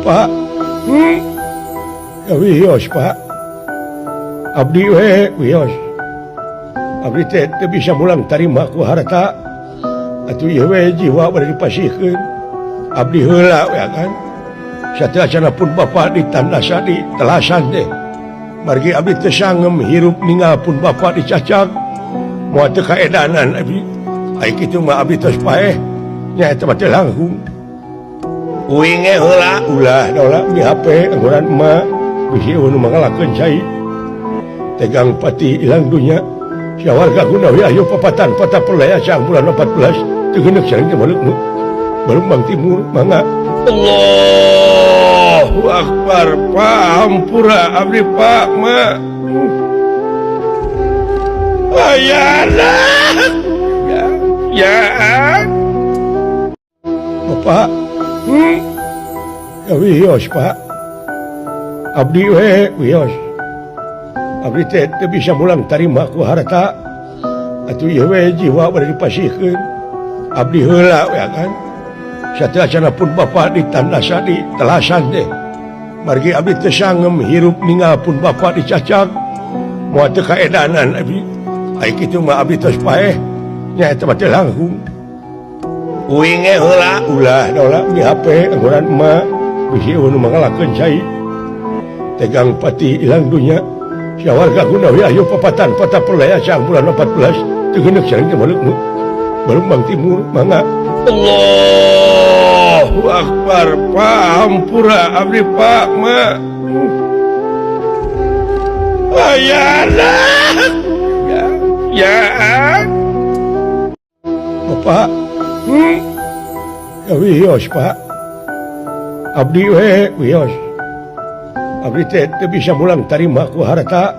Bapak wios Pak Abdi wios Abdi teh bisa mulang tarima ku harta atuh ieu we jiwa bari dipasihkeun abdi heula ya kan sateasana pun Bapak ditandasa di telasan teh margi abdi teu sangem hirup ninggalkeun Bapak dicacak moal teu kaedanan abdi ai kitu mah abdi tos paeh nya eta mah teh langkung uing ge heula ulah daolah di HP anggoran emak bisi nu mangalakeun cai tegang pati ilang dunya sia warga guna we ayo papatan pata pelaya sang bulan 14 teu geuneuk sareng teh balung Bang Timur mangga Allahu Akbar Pak hampura abdi Pak mah ayana ya Bapak wios Pak abdi wios abdi teh bisa mulang tarima ku harta atuh ieu we jiwa bari dipasihkeun abdi heula ya kan sateasana pun Bapak ditandasa di telasan teh margi abdi teu sangem hirup ninggalkeun Bapak dicacak moal teu kaedanan abdi ai kitu mah abdi tos paeh nya eta mah teh langkung uing ge heula ulah daolah di HP anggoran emak bisi nu mangalakeun cai tegang pati ilang dunya sia warga guna we ayo papatan pata pelaya sang bulan 14 teu geuneuk sareng teh balung Bang Timur mangga Allahu Akbar Pak hampura abdi Pak mah ayana ya Bapak wios Pak abdi wios abdi teh bisa mulang tarima ku harta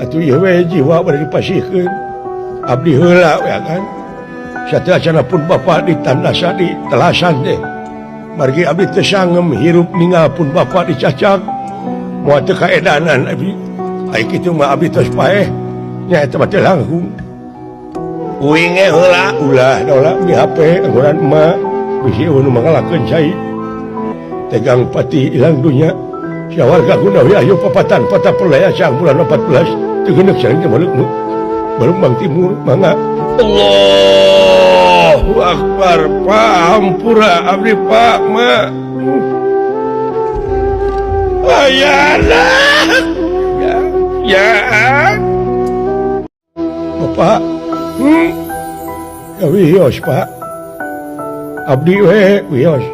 atuh ieu we jiwa bari dipasihkeun abdi heula ya kan sateasana pun Bapak ditandasa di telasan teh margi abdi teu sangem hirup ninggalkeun Bapak dicacak moal teu kaedanan abdi ai kitu mah abdi tos paeh nya eta mah teh langkung uing ge heula ulah daolah di HP anggoran emak bisi nu mangalakeun cai tegang pati ilang dunya sia warga guna we ayo papatan pata pelaya sang bulan 14 teu geuneuk sareng teh balung Bang Timur mangga Allahu Akbar Pak hampura abdi Pak mah ayana ya Bapak wios Pak abdi wios